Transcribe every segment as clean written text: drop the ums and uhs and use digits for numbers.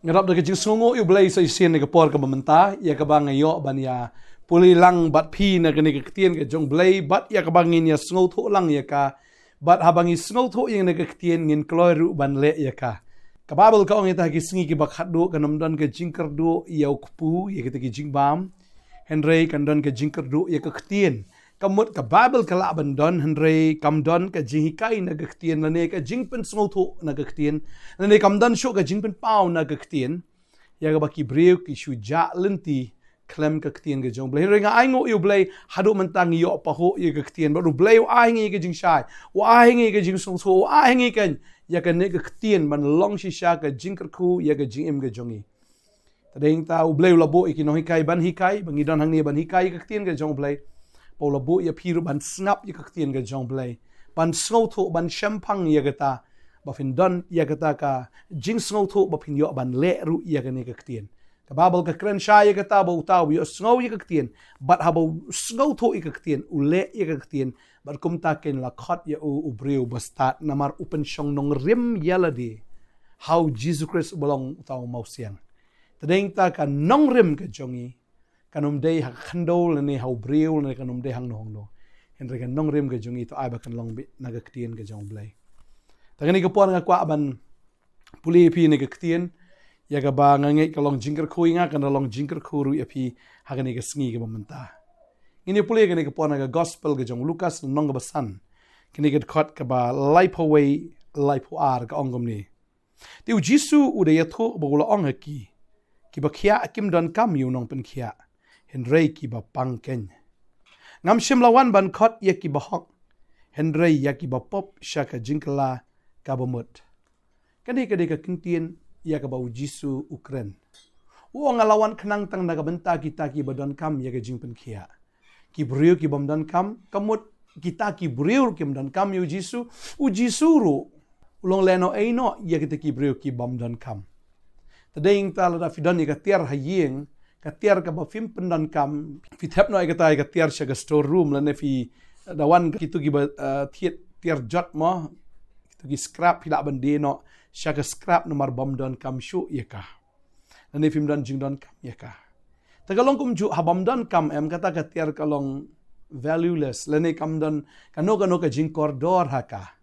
ngarap da kajing songo yu blay sa isien ne kapor ka mamenta ya ka bang yo ban ya puli lang bat phi na kani ka tien ka jong blay bat ya ka bangin ya sngo tho lang ya ka bat habangi sngo tho yang ne ka tien ngin kloi ru ban le ya ka babel ka ong ita ki singi ki bakhat do ka namdan ka jingkar do ya ukpu ya ka ki jingbam henry kan don ka jingkar do ya ka tien kamut ka babel ka la ban don henry kam don ka jingikai na ka tien na ne ka jingpen sngo tho na ka tien na ne kam don sho ka jingpen pau na ka tien ya ka baki breu ki shu ja lenti klem ka tien ka jong blay ringa ai ngo yu blay hadu mentang yo pa ho ya ka tien ba ru blay ai ngi ka jing shai wa ai ngi ka jing sngo tho ai ngi kan ya ka ne ka tien ban long shisha ka jingkar khu ya ka jing im ka jongi tadeng ta u blay labo iki no hikai ban hikai bangi don hang ni ban hikai ka tien ka jong blay Paula bu ya piru ban snap ya kaktian ga jong blay ban snow tho ban champang ya gata ba fin don ya gata ka jing snow tho ba fin yo ban le ru ya ga ne kaktian ka babal ka kren sha ya gata ba utaw yo snow ya kaktian bat habo snow tho ya kaktian u le ya kaktian bat kum ta ken la khot ya u breu bastat namar upen shong Nongkhryiem yaladi how Jesus Christ belong utaw mau siang tadeng ta ka Nongkhryiem ka jongi kanum day ha khandol ne ha breu ne kanum day hang nong no henre kan Nongkhryiem ga jungi to ai ba kan long bi na ga ktien ga jong blay tangani ka pon nga kwa ban puli pi ne ga ktien ya ga ba nga ngai ka long jingkar khu nga kan long jingkar khu ru ya pi ha ga ne ga sngi ga mamanta ini puli ga ne ka pon ga gospel ga jong Lucas nong ga basan kini ga khot ka ba life away life ar ga ongom ni ti U Jisu u de yatho ba gula ong ha ki ba khia kim don kam yu nong pen khia Henry ki ba pangken. Ngam shimlawan ban khot ya ki ba hok. Henry ya ki ba pop shaka jinkla ka ba mut. Kani ka kintien ya ka ba U Jisu Ukren. Uang alawan kenang tang naga benta kita ki ba don kam ya ka jingpen kia. Ki briu ki bam don kam kamut kita ki briu ki don kam U Jisu ru. Ulong leno eino ya kita ki briu ki bam don kam. Tadeng ta la fidon ya ka tiar hayeng katiar ka ba film pendan kam fi thep no ka katiar sha ga store room la ne fi dawan kitu gi ba tiar jot mo kitu gi scrap hila bande no sha ga scrap nomor bom don kam shu ye ka la ne film dan jing don kam ye ka tagalong kum ju habam don kam em kata katiar kalong valueless la ne kam don kano ka jing kordor ha ka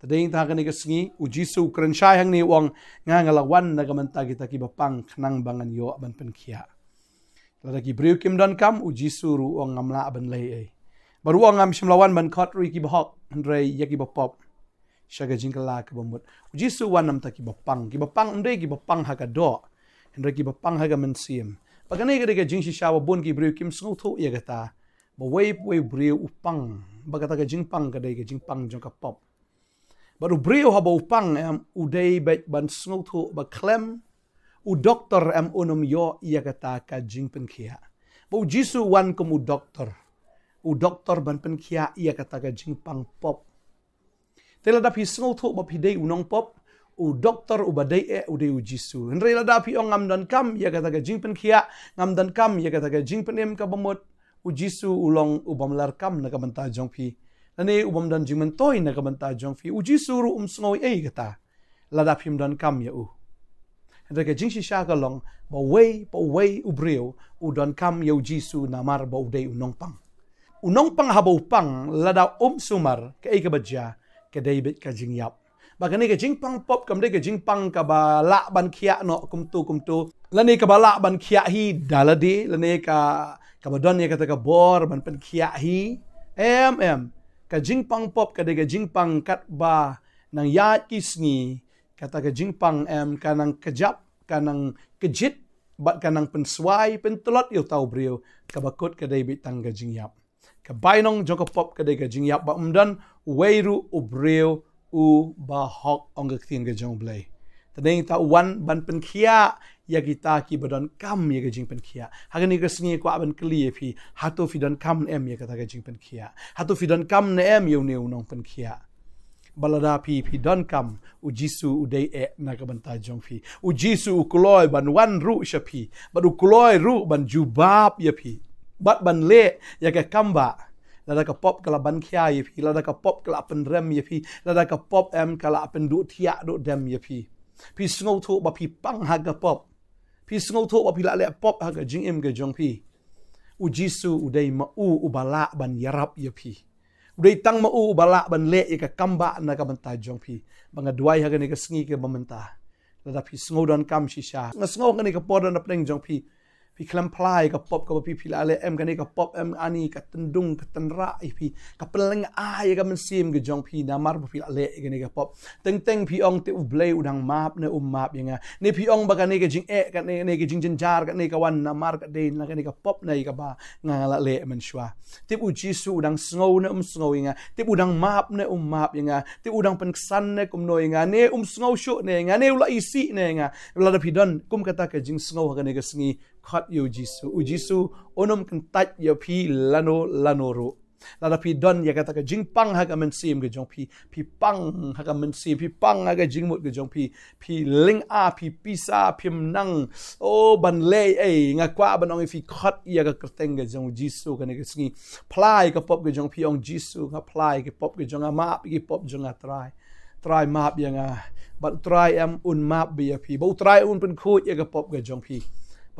tadeng ta ka ne ka sngi U Jisu Ukren shai hang ni wong nga ngalawan na gamanta kita ki bapang khnang bangan yo ban pen khia lada ki breu kim don kam U Jisu ru ong ngamla ban lei ai baru ong ngam shimlawan ban khot ri ki bahok andre yaki bapop shaga jingkala ka bamut U Jisu wan nam ta ki bapang andre ki bapang ha ka do andre ki bapang ha ga mensim pagane ga jing shi shawa bon ki breu kim sngu tho ya gata ba wei breu upang bagata ga jingpang ga dai ga jingpang jong ka pop baru breu ha ba upang am udai ban sngu tho ba klem U doktor am unum yo ia kata ka jing pen kia. Ba U Jisu wan kum U doktor ban pen kia ia kata ka jing pang pop. Tela da pi sngo tho ba pi dei unong pop U doktor u badai u dei U Jisu. Henry la da pi ong ngam dan kam ia kata ka jing pen kia ngam dan kam ia kata ka jing pen em ka bamot U Jisu ulong u bamlar kam na ka banta jong pi. Nane u bam dan jing mentoy na ka banta jong pi U Jisu ru sngoy ei kata. La da pi dan kam ya u. Henry jing shi sha ka long ba wei u breu u don kam U Jisu namar ba u dei unong pang ha ba upang la da sumar ka ei ka baja ka dei bit ka jing yap ba ka ne ka jing pang pop kam dei ka jing pang ka ba la ban khia no kum tu la ne ka ba la ban khia hi daladi la ne ka ba don ye ka ta ka bor ban pen khia hi ka jing pang pop ka dei ka jing pang kat ba nang yat kisngi kata ka jingpang kanang kejap kanang kejit bat kanang penswai pentolot yo tau brio kabakut ka dai bitang ka jingyap ka bainong jong ka pop ka dai ka jingyap ba umdan weiru u brio u ba hok ong ka tin ka jong blay tadeng ta wan ban pen khia ya kita ki badon kam ya ka jing pen khia hagani ka sngi ko aban kli fi hatu fi don kam em ya kata ka jing pen khia hatu fi don kam ne em yo ne unong pen khia balada pi don kam U Jisu udei na ka banta jong fi U Jisu kuloi ban wan ru shapi bat u kuloi ru ban jubab ya pi bat ban le ya ka kamba lada ka pop kala ban khia ya pi lada ka pop kala pen rem ya pi lada ka pop kala pen du thia du dem ya pi พี่สงบทุบะพี่ปังฮักกะปอบพี่สงบทุบะพี่ละเลปอบฮักกะจิงเอ็มกะจงพี่อุจิสุอุได้มาอุบาละบันยารับยาพี่อุได้ตั้งมาอุบาละบันเละกะกัมบะนะกะบันตาจงพี่บังกะดวยฮักกะเนกะสงีกะบัมตาแล้วพี่สงบดอนกัมชิชางะสงบกะเนกะปอดอนนับเร่งจงพี่พี่คลำพลายกับป๊อบกับพี่ละเลกันนี่กับป๊อบอันนี้กับตันดุงกับตันระพี่กับเป็นลังกับมันซีมกับจงพี่นามารพี่ละเลกันนี่กับป๊อบตึงพี่องเตอุเบลอุดังมาบเนี่ยมาบยังไงนี่พี่องบักนี่กับจิงกันนี่กับจิงจันจาร์กันนี่กับวันนามารกับเดนกันนี่กับป๊อบนี่กับบ้างานละเลมันชัวที่อุจิสุอุดังสงเนี่ยสงยังไงที่อุดังมาบเนี่ยมาบยังไงที่อุดังเป็นสันเนี่ยกุมโนยังไงเนี่ยสงชุเนี่ยยังไงเนี่ยละอีสีเนี่ยยังไงเวลาพี่ดอนกุมกตากับจิงสงกันนี่กับสงีขัดยูจิสุonum kan tat ya pi lano ro la pi don ya kata ka jing pang ha ka men sim ge jong pi pang ha ka men sim pi pang ha ka jing mut ge jong pi ling a pi pisa pi nang o ban le nga kwa ban ong fi khat ya ka kerteng ge jong jisu ka ne ge sngi plai ka pop ge jong pi ong jisu ka plai ge pop ge jong ma ge pop jong a try map ya nga but try am un map bi ya pi bo try un pen khut ya ka pop ge jong pi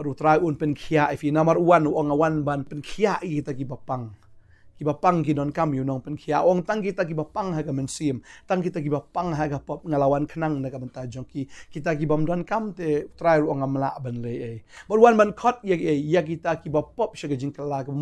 baru try un pen khia ifi number 1 ong awan ban pen khia kita ki bapang ki don kam yu nong pen khia ong tang kita ki bapang ha ka men sim tang kita ki bapang ha ka pop ngalawan khnang na ka banta jong ki kita ki bam don kam te try ong amla ban le e baru wan ban khot ya kita ki bapop sha ka jing kala ka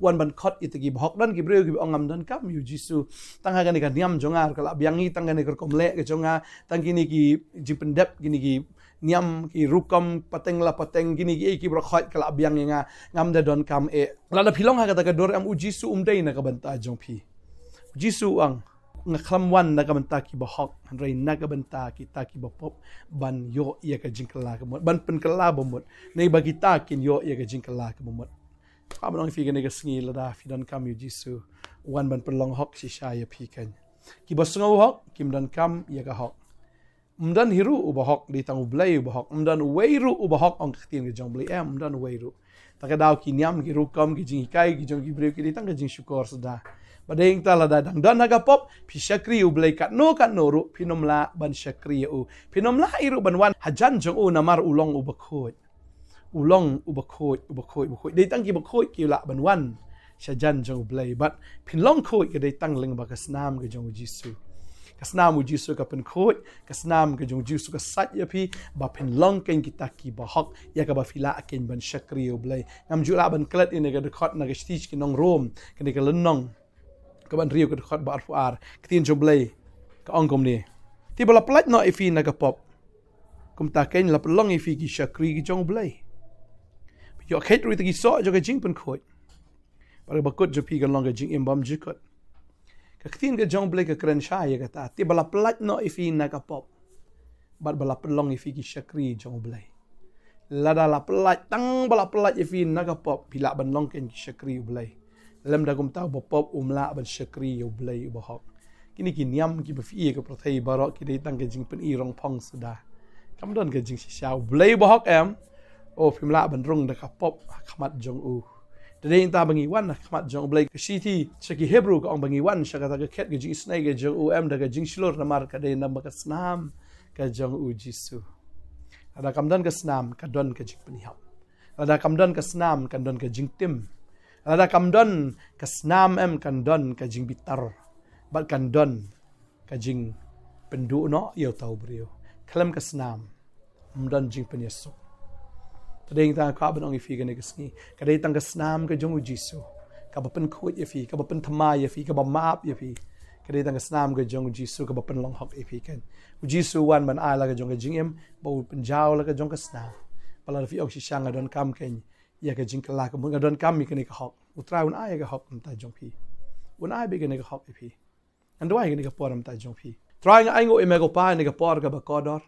wan ban khot ita ki bhok dan ki breu ki ong am don kam yu jisu tang ha ka ni ka niam jongar kala biangi tang ni ka kom le ka jonga tang ki ni ki jing pendep ki ni ki niam ki rukam pateng gini ki brakhat kala biang nga ngam da don kam lada pilong ha kata ka dor am ujisu umdei na ka banta jong pi jisu ang ngaklam wan na ka banta ki bahok hanrei na ka banta kita ki bapop ban yo ya ka jingkala ka mot ban pen kala bomot nei bagi ta kin yo ya ka jingkala ka bomot ka manong fi gani ka sngi lada fi don kam ujisu wan ban pelong hok si sha ya pi kan ki bosngo hok kim don kam ya ka hok umdan hiru ubahok di tang ublay ubahok umdan weiru ubahok ong ktin ge jong blay umdan weiru takadaw ki niam ki rukam ki jing kai ki jong ki breu ki tang ge jing syukur sada badeng tala dadang dan naga pop pi syakri ublay kat no ru pinomla ban syakri u pinomla iru ban wan hajan jong u namar ulong ubakhoy de tang ki bakhoy ki la ban wan syajan jong ublay bat pinlong khoy ke de tang leng bakas nam ge jong jisu kasnam u jisu ka pen khot kasnam ka jong jisu ka sat ya pi ba pen long ken kita ki ba hok ya ka ba fila ken ban shakri u blai ngam jula ban klat in ga de khot na ga stich ki nong rom ken ga lenong ka ban riu ka de khot ba ar ktin jo blai ka ong kom ni ti bala plat no ifi na ga pop kum ta ken la long ifi ki shakri ki jong blai yo khet ri ki so jo ga jing pen khot ba ba kot jo pi ga long ga jing im bam jikot ktin ga jong blai ka kren sha ya ga ta ti bala plat no ifi na ka pop bat bala pelong ifi ki shakri jong blai lada la plat tang bala plat ifi na ka pop pila ban long ken ki shakri blai lem da gum ta bo pop umla ban shakri yo blai bo hok kini ki niam ki ba fi ka prothei barok ki dei tang ga jing pen i rong phong suda kam don ga jing si sha blai bo hok o pimla ban rong da ka pop khamat jong u Tadi inta bangi wan khmat jong blai ka shiti chaki hebrew ka ong bangi wan shaka ta ka khet ga jing snai ga jong um da ga jing shilor na mar ka de na ka snam ka jong u jisu ada kamdan ka snam ka don ka jing penihap ada kamdan ka snam kan don ka jing tim ada kamdan ka snam kan don ka jing bitar bat kan don ka jing pendu no yo tau brio kalam ka snam don jing penyesu Tadeng ta ka ban ong ifi ga ne kasni kadai tang ka snam ka jong u jisu ka ba pen khot ya fi ka ba pen thama ya fi ka ba map ya fi kadai tang ka snam ka jong u jisu ka ba pen long hok ifi kan u jisu wan ban ai la ka jong ka jing em ba u pen jaw la ka jong ka snam pala fi ok si shang ga don kam ken ya ka jing ka la ka mun ga don kam mi ka ne ka hok u tra un ai ga hok ta jong pi un ai be ga ne ka hok ifi and why ga ne ka poram ta jong pi try nga ai ngo e me go pa ne ka por ka ba kodor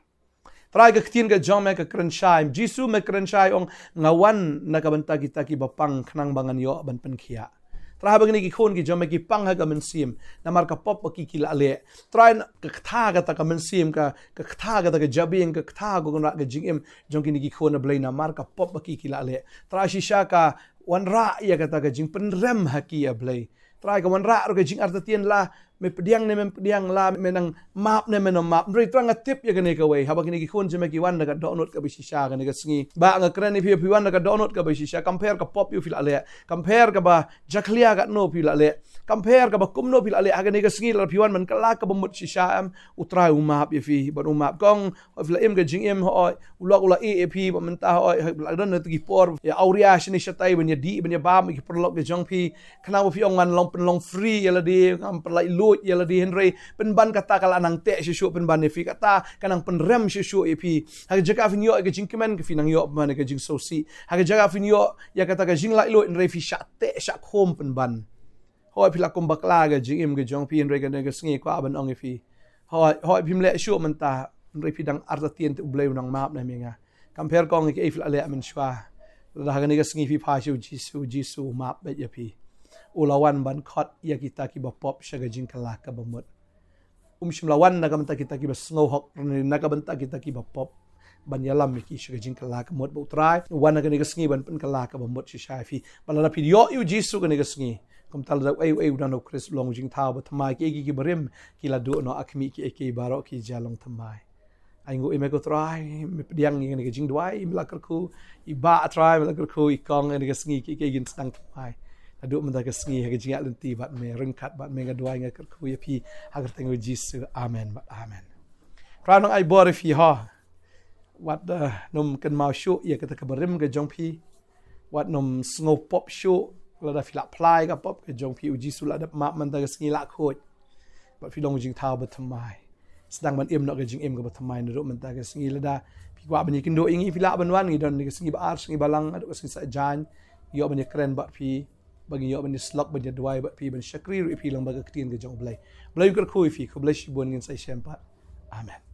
Try ka ktin ka jong me ka krenshai jisu me krenshai ong ngawan na ka banta kita ki bapang khnang bangan yo ban pen khia Try bang ni ki khon ki jong me ki pang ha ka men sim na mar ka pop ki ki la le try ka kha ka ta ka men sim ka kha ka ta ka jabing ka kha go na ka jing em jong ki ni ki khon na blai na mar ka pop ki la le try shisha ka wan ra ya ka ta ka jing pen rem ha ki ya blai try ka wan ra ro ka jing arta tien la me pediang ne men pediang la menang map ne men map rei trang tip ya gane ka wei haba kini ki khun jeme ki wan daga donut ka bishisha gane ka sngi ba nga kran ni pi wan daga donut ka bishisha compare ka pop yu fil ale compare ka ba jaklia ka no fil ale compare ka ba kum no fil ale agane ka sngi la pi wan man kala ka bamut shisha am utrai umap ya fi ba umap kong fil em ka jing em ho ulak ula ap ba man ta ho la don ne ki por ya auria shini shatai ban ya di ban ya ba ki perlok ke jong pi kana pi ong wan long pen long free ya la di ngam pelai ya la di Henry penban kata kala nang te shishu penban ne fi kata kanang penrem shishu epi ha jaga fin yo ke jingkemen ke finang yo man ke jing sosi ha jaga fin yo ya kata ke jing lai lo in re fi sha te sha khom penban hoi pila kum bakla ke jing im ke jong pi Henry ke ne ke sngi kwa ban ong fi hoi pim le shu man ta re fi dang artatien te ubleu nang map na menga compare kong ke ifla le men shwa da ha ne ke sngi fi pha shu jisu map be ya pi ulawan ban khot ya kita ki ba pop shaga jing kala ka bamut shimlawan na kamta kita ki ba snow hawk na kabanta kita ki ba pop ban yalam ki shaga jing kala ka mot ba utrai wan na ka sngi ban pen kala ka bamut shi shafi balala pi yo U Jisu ka ne ka sngi kom tal da ai dan no Chris long jing tha ba thmai ki barim ki la do no akmi ki baro ki jalong thmai ai ngo ime ko trai me pediang ni ka jing duai mla ku I ba trai mla ku I kong ne ka sngi ki gin stang thmai aduk menda ke sngi ha jinga lenti bat me rengkat bat me gadwai nga ku ya pi agar tengo Jisu amen bat amen kranong ai bor fi ha wat num kan mau shu ya kata kabarim ke jong pi wat num snow pop shu la da fila plai ka pop ke jong pi U Jisu la da map menda ke sngi la khoj bat fi long jing thau bat thamai sedang ban em nok ke jing em ke bat thamai nduk menda ke sngi la da pi kwa ban kin do ingi fila ban wan ngi don ke sngi ba ar sngi balang aduk ke sngi sa jan yo ban kren bat fi bagi yo ban slok ban dwai ba pi ban shakri ri pi lang ba ka tin ke jong blai blai kar khoi fi ko blai shi bon ngin sai sempat amen